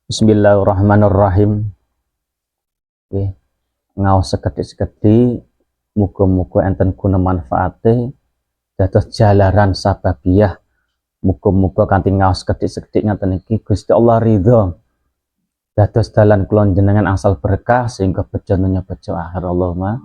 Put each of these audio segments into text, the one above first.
Bismillahirrahmanirrahim. Nggih, ngaos sekedhik-sekedhik muga-muga enten guna manfaate dados jalaran sababiyah. Muga-muga kanthi ngaos sekedhik-sekedhik ngaten iki Gusti Allah ridha dados dalan kula jenengan asal berkah sehingga bejo dunya bejo akhir. Allahumma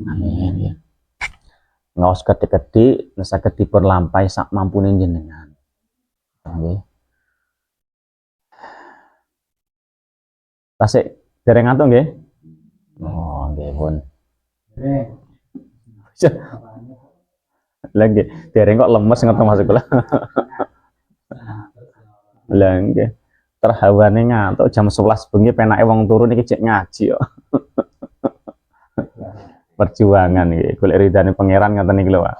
amin ya. Ngaos sekedhik-sekedhik saged dipun lampahi sak mampune jenengan. Nggih. Tasik dereng ngantuk nggih? Oh, nggih pun. Lah nggih, dereng kok lemes ngoten masuk kula. Lah nggih. Terhawane ngantuk jam 11 bengi penake wong turu niki cek ngaji kok. Perjuangan iki golek ridane pangeran ngoten niki lho, Pak.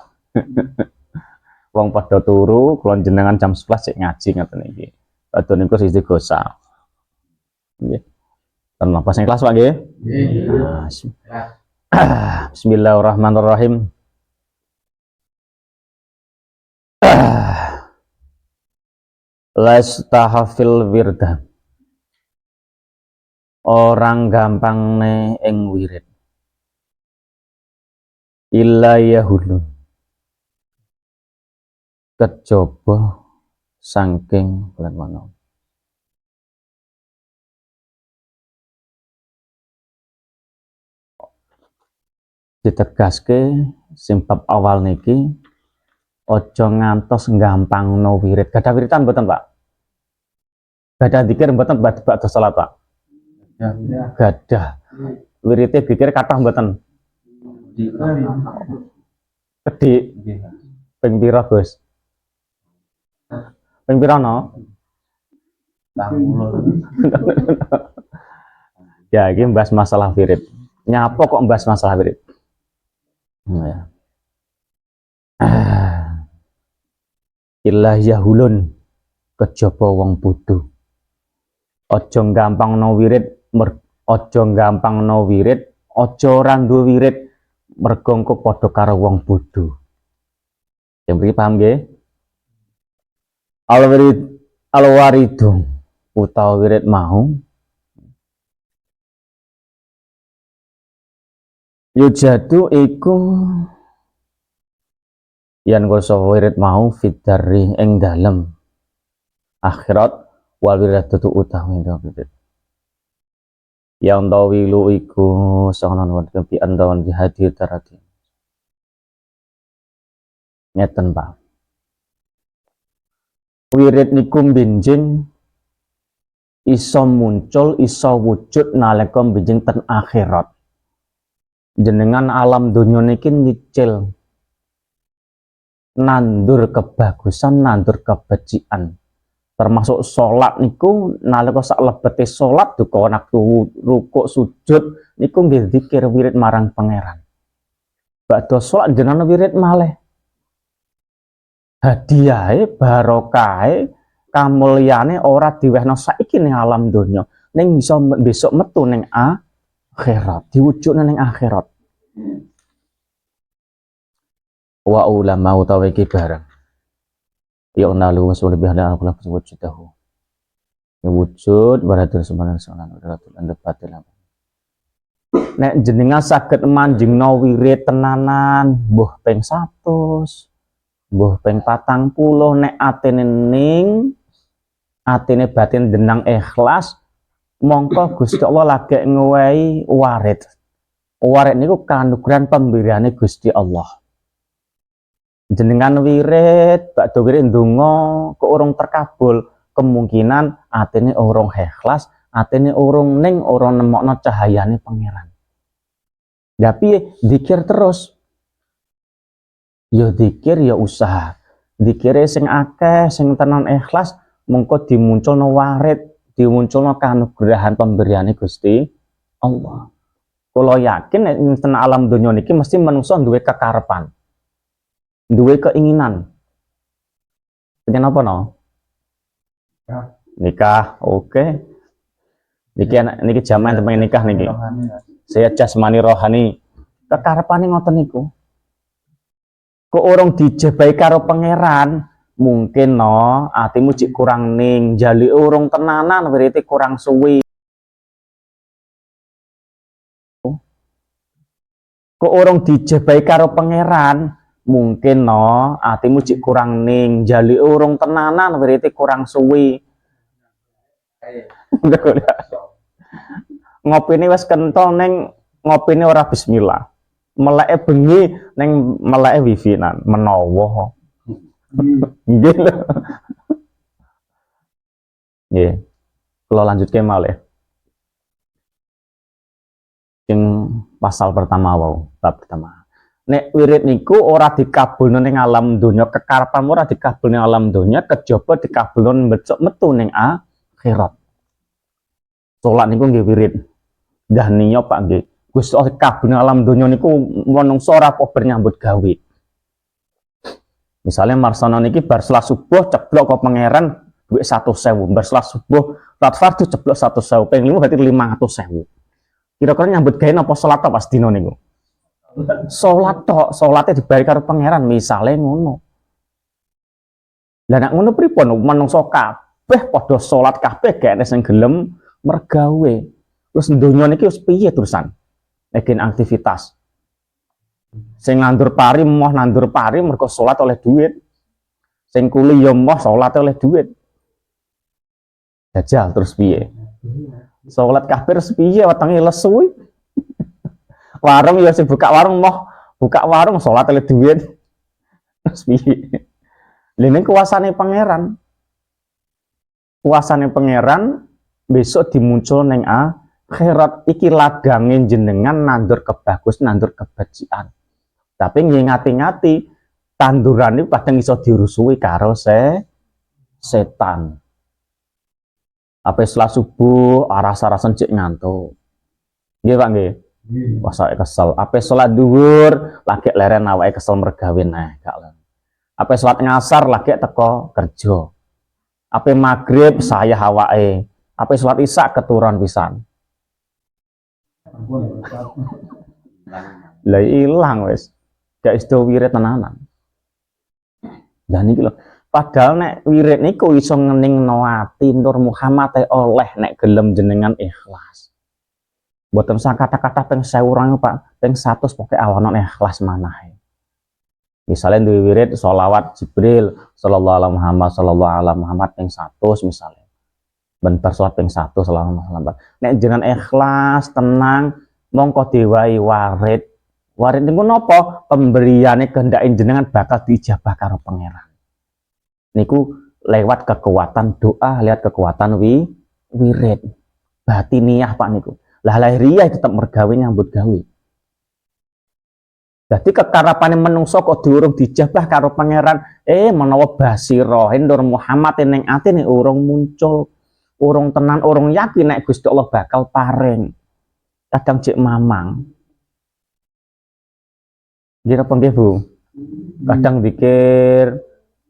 Wong padha turu, kula jenengan jam 11 cek ngaji ngoten niki. Padha niku siji gosa. Nggih. Tenang pas kelas Pak nggih. Bismillahirrahmanirrahim. Lastahfil wirda. Orang gampang ne ing wirid. Illa yahulun. Kejaba saking bulan mana. Ditegaske simpab awal niki ojo ngantos gampang no wirid. Gadah wiridan mboten Pak? Gadah zikir mboten badhe salat Pak? Ya. Gadah. Wirite zikir kathah mboten? Gedhi. Ping pira Gus? Ping pira no? Ya iki mbahas masalah wirid. Nyapa kok mbahas masalah wirid? Ya. Ilah yahulun kejaba wong bodho. Aja gampang no wirid, aja gampang no wirid, aja ora duwe wirid mergo engko padha karo wong bodho. Yang mriki paham nggih? Al-waridu utawa wirid mau yujadu iku yen koso wirid mau fitari ing dalem akhirat wal wiridatu utawi wirid yang tawilu iku sonon wan kepi andawan di hati tarati ngeten Pak. Wirid niku benjing iso muncul iso wujud nalika benjing ten akhirat. Jenengan alam donya niki nyicil nandur kebagusan, nandur kebajikan. Termasuk salat niku nalika sak lebete salat duka waktu rukuk sujud niku nggih zikir wirid marang pangeran. Badhe salat jenengan wirid malih. Hadiahe barokahe kamulyane ora diwehno saiki ning alam donya, ning bisa besok metu ning akhirat, diwujudna ning akhirat. Wa ulama utawa iki barang ya nalu wasul lebih ada aku langsung wujud tahu wujud baratul subhanahu baratul andapatil. Nek jenengan saged manjingno wirid tenanan mbuh ping 100 mbuh ping 40 nek atine ning atine batin denang ikhlas mongko Gusti Allah lagi ngewehi warid. Warid niku kanugrahan pemberiane Gusti Allah. Jenengan wirid, bakda wirid ndonga kok urung terkabul, kemungkinan atine urung ikhlas, atine urung ning ora nemokno cahayane pangeran. Tapi zikir terus. Ya zikir ya usaha. Zikire sing akeh, sing tenan ikhlas, mengko dimunculno warid, dimunculno kanugrahan pemberiane Gusti Allah. Kula yakin nek ten alam donya niki mesti manungsa duwe kekarepan. Duwe keinginan. Kenapa no? Nikah, oke. Niki zaman temen nikah niki. Saya jasmani rohani. Kekarepane ngoten niku. Kok orang dijabai karo pangeran, mungkin no atimu cik kurang ning jali urung tenanan berarti kurang suwi kok urung dijebai karo pangeran mungkin no atimu cik kurang ning jali urung tenanan berarti kurang suwi ngopi ini wes kental neng ngopi ini ora bismillah melek bengi neng melek wifi nan menowo gitu ya kalau lanjut ke malih yang pasal pertama wow bab pertama nek wirid niku ora dikabulno ning alam donya kekarepan ora dikabulno ning alam donya kejaba dikabulno becok metu ning akhirat salat niku nggih wirid dah niyo Pak nggih Gusti Allah kabulno alam donya niku menungso ora apa bernyambut gawe misalnya marsana niki bar salat subuh ceblok kok pangeran duit 100.000 bar salat subuh salat fardu ceblok 100.000 ping 5 berarti 500.000 kira-kira nyambut gawe napa salat tok pas dina niku salat tok salate dibayar karo pangeran misale ngono lah nek ngono pripun menungso kabeh padha salat kabeh gak ana sing gelem mergawe terus donya niki wis piye terusan nek aktivitas sing nandur pari moh nandur pari mergo salat oleh duit sing kuli ya moh salat oleh duit jajal terus piye salat kabeh terus piye wetenge lesu warung ya sing buka warung moh buka warung salat oleh duit terus piye lha kuasane pangeran besok dimuncul neng akhirat iki ladange jenengan nandur kebagus nandur kebajikan tapi ngingati-ngati tanduran itu kadang iso dirusui karo setan apa setelah subuh rasa-rasan cek ngantuk nggih Pak nggih wasake kesel apa salat dhuwur lagi leren awake kesel mergawe nah gak apa salat ngasar lagi teko kerja apa maghrib saya awake apa salat isya keturun pisan lah ilang wis gak isto wirid tenanan. Dan iki lho, padahal nek wirid niku iso ngeningno ati Nur Muhammad oleh nek gelem jenengan ikhlas. Mboten usah kata-kata ping 1000 orang Pak, ping 100 pokoke awono ikhlas manahe. Misalnya duwe wirid sholawat Jibril sallallahu alaihi Muhammad sallallahu alaihi Muhammad ping 100 misalnya. Ben salat ping 1 sallallahu alaihi Muhammad. Nek jenengan ikhlas, tenang, mongko diwai warid warid niku napa pemberiane kehendak jenengan bakal diijabah karo pangeran niku lewat kekuatan doa lihat kekuatan wirid batiniah Pak niku lah lahiriah tetap mergawe nyambut gawe jadi kekarapane menungso kok diurung dijabah karo pangeran menawa basira Nur Muhammad ning atine urung muncul urung tenan urung yakin nek Gusti Allah bakal paring kadang cek mamang Gila apa nggih Bu? Kadang dikir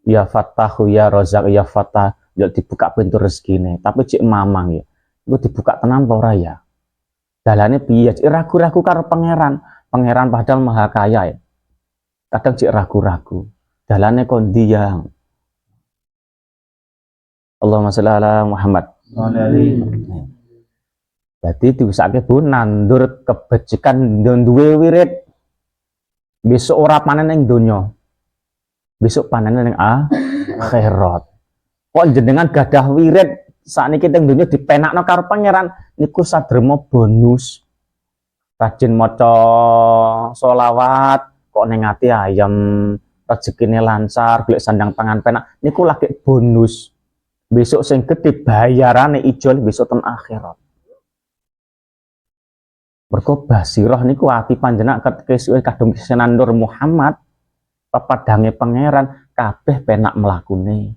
ya Fatahu ya Rozak ya Fatah ya dibuka pintu rezekine, tapi cik mamang ya. Iku dibuka tenan apa ora ya? Dalane piye? Ragu-ragu karo pangeran. Pangeran padahal maha kaya ya. Kadang cik ragu-ragu. Dalane kon ndi yang Allahumma sholli ala Muhammad. Jadi diusake Bu nandur kebajikan duwe wirid besok ora panen ning donya besok panen ning akhirat kok jenengan gadah wirid sakniki teng donya dipenakno karo pangeran niku sadrema bonus rajin maca sholawat kok ning ati ayam rezekine lancar golek sandang pangan penak niku lagi bonus besok sing gedhe bayarane ijo besok ten akhirat mergo basirah niku ati panjenengan kesuwe kadung kesenan Nur Muhammad pepadange pangeran kabeh penak mlakune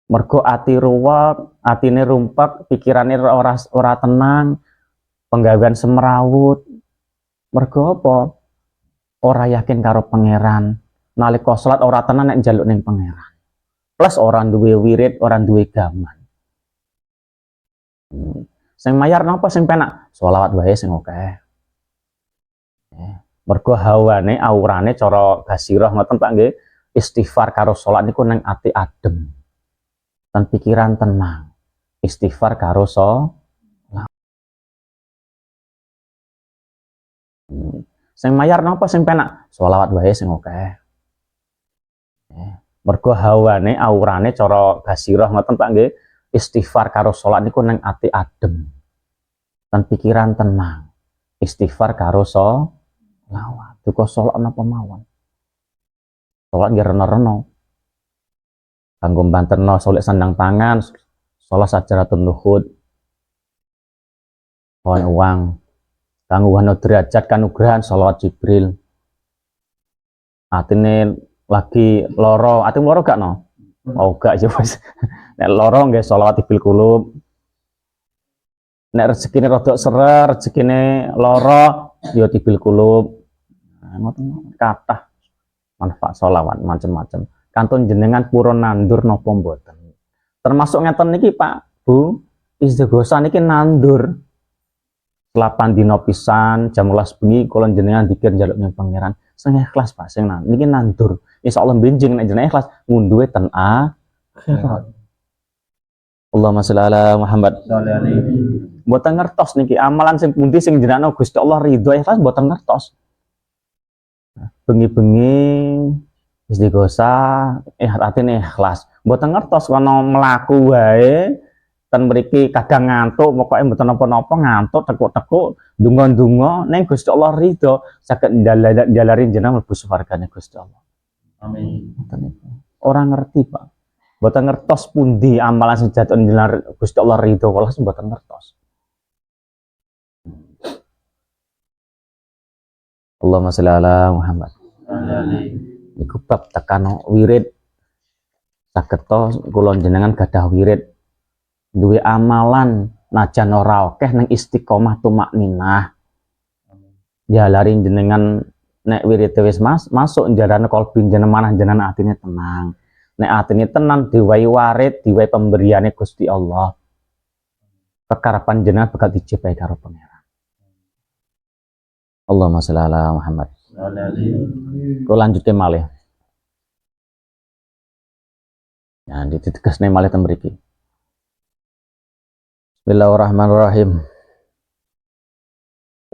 mergo ati ruwet atine rumpek pikirane ora tenang penggawean semrawut mergo apa ora yakin karo pangeran nalika salat ora tenang nek njaluk ning pangeran plus ora duwe wirid ora duwe gaman sing mayar napa sing penak sholawat wae sing akeh Mergo hawane aurane cara basirah ngoten Pak nggih, istighfar karo salat niku nang ati adem. Dan pikiran tenang. Istighfar karo salat. Sing mayar napa sing penak? Sholawat wae sing akeh. Mergo hawane aurane cara basirah ngoten Pak nggih, istighfar karo salat niku nang ati adem. Dan pikiran tenang. Istighfar karo sholawat. Duka salat napa mawon. Salat nggih rena-rena. Kanggo banterno solik sandang pangan, salat sajaratun luhud. Pohon uang. Kanggo wano derajat kanugrahan sholawat Jibril. Atine lagi loro, ati loro gak no? Oh gak ya wis. Nek loro nggih sholawat Ibil Qulub. Nek rezekine rodok serer, rezekine loro ya Ibil Qulub. Nah, ngoten kathah manfaat sholawat macam-macam. Kantun jenengan purun nandur napa mboten. Termasuk ngeten niki Pak, Bu, istighosa niki nandur. 8 dina pisan jam 12 bengi kula jenengan dikir njaluk ning pangeran. Sing ikhlas Pak, sing niki nandur. Insyaallah benjing nek jenengan ikhlas ngunduhe ten akhirat. Allahumma sholli ala Muhammad. Mboten ngertos niki amalan sing pundi sing jenengan Gusti Allah ridho ikhlas mboten ngertos. Bengi-bengi istighosa atine ikhlas. Mboten ngertos kono mlaku wae ten mriki kadang ngantuk pokoke mboten napa-napa ngantuk tekuk-tekuk ndonga-ndonga ning Gusti Allah ridho saged njalari jenengan mlebu swargane Gusti Allah. Amin. Orang ngerti Pak. Mboten ngertos pundi amalan sing jatuh njalari Gusti Allah ridho walas mboten ngertos. Allahumma sholli ala Muhammad. Iku bab tekan wirid saged to kula jenengan gadah wirid duwe amalan najan ora akeh ning istiqomah tumakninah. Jalari jenengan nek wirid wis masuk njarane kalbi jenengan jenengan atine tenang. Nek atine tenang diwai warid, diwai pemberiane Gusti Allah. Kekarepan jenengan bakal dijabahi karo Pangeran. Allahumma sholli ala Muhammad. Kula lanjutke malih. Nah, ditegasne malih ten mriki. Bismillahirrahmanirrahim.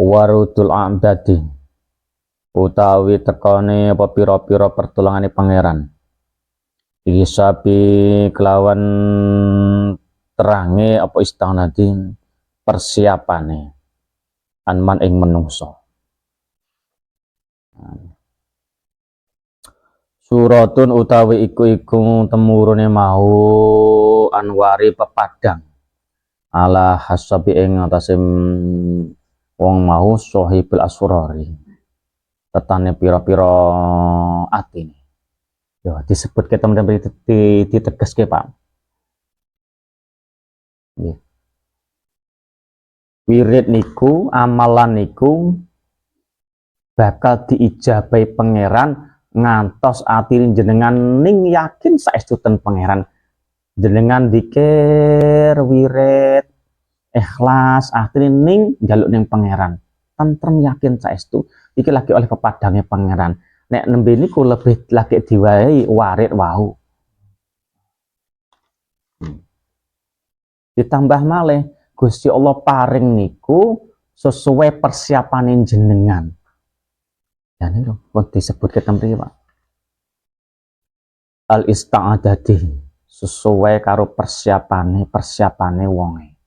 Warudul a'badi utawi tekone apa pira-pira pertolongane pangeran. Isabi kelawan terange apa istanadin persiapane anman ing menungso. Suratun utawi iku temurune mau anwari pepadang ala hasabi ing atase wong mau sahibul asrori tetane pira-pira atine. Ya disebut ke teman-teman ditegaske Pak. Nggih. Wirid niku amalan niku bakal diijabahi pangeran ngantos ati jenengan ning yakin saestu ten pangeran. Jenengan dikir wirid ikhlas ati ning njaluk ning pangeran. Tentrem yakin saestu iki lagi oleh pepadange pangeran. Nek nembe niku lebih lagi diwai warid wau. Ditambah malih Gusti Allah paring niku sesuai persiapaning jenengan. Ya niku kok disebut ketemriki Pak. Al ista'adati sesuai karo persiapane wonge.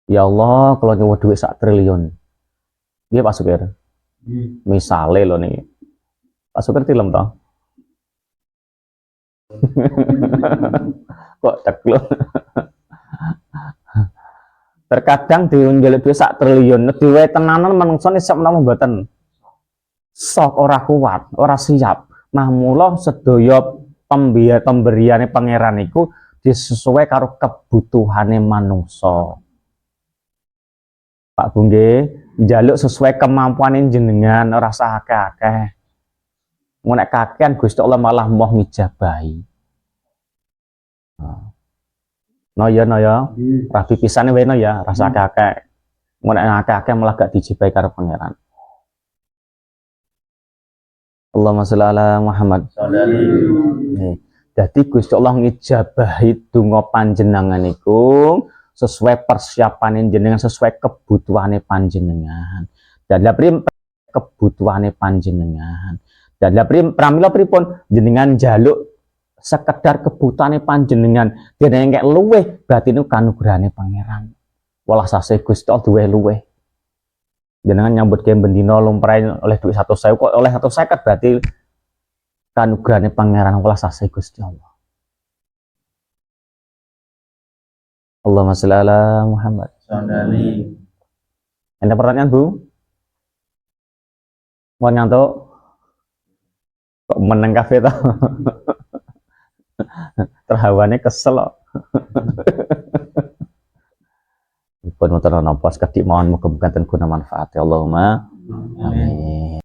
Ya Allah, kalau nyewa duit 1 triliun. Nggih Pak Supir. Misale lho niki. Pak Supir tilem to. Kok cekluk. Terkadang diunjuk duit 1 triliun, duwe tenanan manungsa nek menawa mboten sok ora kuat, ora siap. Nah, mula sedaya pemberiane pangeran iku disesuai karo kebutuhane manungsa. Pak Bu nggih, njaluk sesuai kemampuane jenengan, ora usah akeh-akeh. Mun nek kakean Gusti Allah malah moh ngijabahi. No ya, rabi pisane wae no ya, rasa akeh-akeh. Mun nek akeh-akeh malah gak dijibahi karo pangeran. Allahumma sholli ala Muhammad. Jadi Gusti Allah ngijabahi donga panjenengan iku sesuai persiapan jenengan, sesuai kebutuhane panjenengan. Dan kebutuhane panjenengan. Dan pramila pripun jenengan jaluk sekedar kebutuhane panjenengan, dene engke luweh berarti niku kanugrahane pangeran. Walah sase Gusti Allah duwe luweh. Jenengan nyambut gawe bendina lumrahe oleh duit 100.000 kok oleh 150 berarti kanugrahane pangeran walah sase Gusti Allah. Allahumma sholli ala Muhammad. Ada pertanyaan, Bu? Mau ngantuk? Kok meneng kafe toh? Terhawane kesel kok. Pun motor napa kedik mawon muga-muga ten guna manfaat. Allahumma amin.